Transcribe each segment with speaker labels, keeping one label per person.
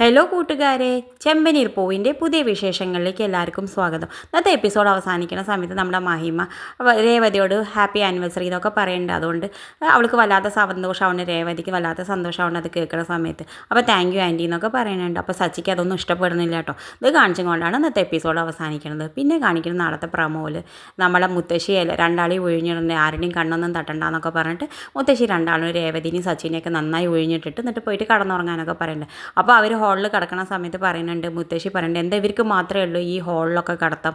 Speaker 1: Hello കൂട്ടുകാരെ, ചെമ്പനീർ പൂവിൻ്റെ പുതിയ വിശേഷങ്ങളിലേക്ക് എല്ലാവർക്കും സ്വാഗതം. ഇന്നത്തെ എപ്പിസോഡ് അവസാനിക്കുന്ന സമയത്ത് നമ്മുടെ മഹിമ രേവതിയോട് ഹാപ്പി ആനിവേഴ്സറി എന്നൊക്കെ പറയുന്നുണ്ട്. അതുകൊണ്ട് അവൾക്ക് വല്ലാത്ത സന്തോഷമാവുണ്ട്, രേവതിക്ക് വല്ലാത്ത സന്തോഷമാവുണ്ട് അത് കേൾക്കുന്ന സമയത്ത്. അപ്പോൾ താങ്ക് യു ആൻറ്റി എന്നൊക്കെ പറയുന്നുണ്ട്. അപ്പോൾ സച്ചിക്ക് അതൊന്നും ഇഷ്ടപ്പെടുന്നില്ല കേട്ടോ. ഇത് കാണിച്ചും കൊണ്ടാണ് ഇന്നത്തെ എപ്പിസോഡ് അവസാനിക്കുന്നത്. പിന്നെ കാണിക്കുന്ന നാളത്തെ പ്രമോയിൽ നമ്മളെ മുത്തശ്ശിയല്ല രണ്ടാളി ഒഴിഞ്ഞിട്ടുണ്ട്, ആരുടെയും കണ്ണൊന്നും തട്ടണ്ടെന്നൊക്കെ പറഞ്ഞിട്ട് മുത്തശ്ശി രണ്ടാളും രേവതിനെയും സച്ചിനെയൊക്കെ നന്നായി ഒഴിഞ്ഞിട്ടിട്ട് എന്നിട്ട് പോയിട്ട് കടന്നുറങ്ങാനൊക്കെ പറയുന്നുണ്ട്. അപ്പോൾ അവർ ഹാളിൽ കിടക്കുന്ന സമയത്ത് പറയുന്നുണ്ട്, മുത്തശ്ശി പറയുന്നുണ്ട്, എന്താ ഇവർക്ക് മാത്രമേ ഉള്ളൂ ഈ ഹാളിലൊക്കെ കിടത്താം,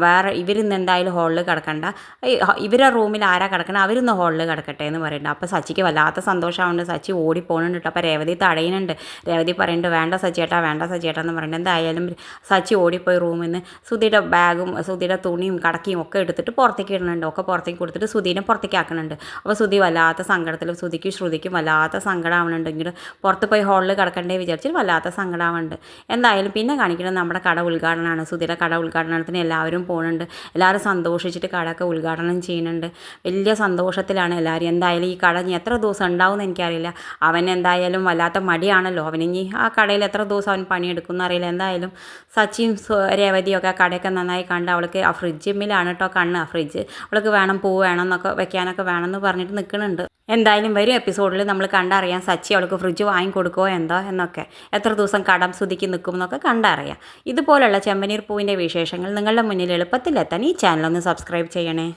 Speaker 1: വേറെ ഇവരിന്ന് എന്തായാലും ഹാളിൽ കിടക്കണ്ട, ഇവരെ റൂമിൽ ആരാ കിടക്കണം, അവരിന്ന് ഹാളിൽ കിടക്കട്ടെ എന്ന് പറയുന്നുണ്ട്. അപ്പോൾ സച്ചിക്ക് വല്ലാത്ത സന്തോഷമാവുന്നുണ്ട്. സച്ചി ഓടി പോകുന്നുണ്ട് കേട്ടോ. അപ്പോൾ രേവതി തടയുന്നുണ്ട്. രേവതി പറയുന്നുണ്ട്, വേണ്ട സച്ചിയേട്ടാ എന്ന് പറയുന്നുണ്ട്. എന്തായാലും സച്ചി ഓടിപ്പോയി റൂമിൽ നിന്ന് സുധിയുടെ ബാഗും സുധിയുടെ തുണിയും കടക്കിയും ഒക്കെ എടുത്തിട്ട് പുറത്തേക്ക് ഇടുന്നുണ്ട്. ഒക്കെ പുറത്തേക്ക് കൊടുത്തിട്ട് സുധീനെ പുറത്തേക്ക് ആക്കുന്നുണ്ട്. അപ്പോൾ സുധി വല്ലാത്ത സങ്കടത്തിൽ ശ്രുതിക്കും വല്ലാത്ത സങ്കടമാവുന്നുണ്ട്. ഇങ്ങനെ പുറത്ത് പോയി ഹാളിൽ കിടക്കണ്ടേ വിചാരിച്ചിട്ട് വല്ലാത്ത സങ്കടമാവുന്നുണ്ട്. എന്തായാലും പിന്നെ കാണിക്കുന്നത് നമ്മുടെ കട ഉദ്ഘാടനമാണ്. സുധിയുടെ കട ഉദ്ഘാടനത്തിന് എല്ലാവരും പോകുന്നുണ്ട്. എല്ലാവരും സന്തോഷിച്ചിട്ട് കടയൊക്കെ ഉദ്ഘാടനം ചെയ്യുന്നുണ്ട്. വലിയ സന്തോഷത്തിലാണ് എല്ലാവരും. എന്തായാലും ഈ കട ഇനി എത്ര ദിവസം ഉണ്ടാവും എനിക്കറിയില്ല. അവൻ എന്തായാലും വല്ലാത്ത മടിയാണല്ലോ. അവനിനി ആ കടയിൽ എത്ര ദിവസം അവൻ പണിയെടുക്കുമെന്ന് അറിയില്ല. എന്തായാലും സച്ചിയും രേവതിയൊക്കെ ആ കടയൊക്കെ നന്നായി കണ്ട് അവൾക്ക് ആ ഫ്രിഡ്ജിമ്മിലാണ് കേട്ടോ കണ്ണ്. ആ ഫ്രിഡ്ജ് അവൾക്ക് വേണം, പൂ വേണം എന്നൊക്കെ വെക്കാനൊക്കെ വേണമെന്ന് പറഞ്ഞിട്ട് നിൽക്കുന്നുണ്ട്. എന്തായാലും വരും എപ്പിസോഡിൽ നമ്മൾ കണ്ടറിയാം സച്ചി അവൾക്ക് ഫ്രിഡ്ജ് വാങ്ങിക്കൊടുക്കുമോ എന്തോ എന്നൊക്കെ, എത്ര ദിവസം കടം സുധിക്ക് നിൽക്കും എന്നൊക്കെ കണ്ടറിയാം. ഇതുപോലുള്ള ചെമ്പനീർ പൂവിൻ്റെ വിശേഷങ്ങൾ നിങ്ങളുടെ മുന്നിൽ എളുപ്പത്തിലെത്താൻ ഈ ചാനലൊന്ന് സബ്സ്ക്രൈബ് ചെയ്യണേ.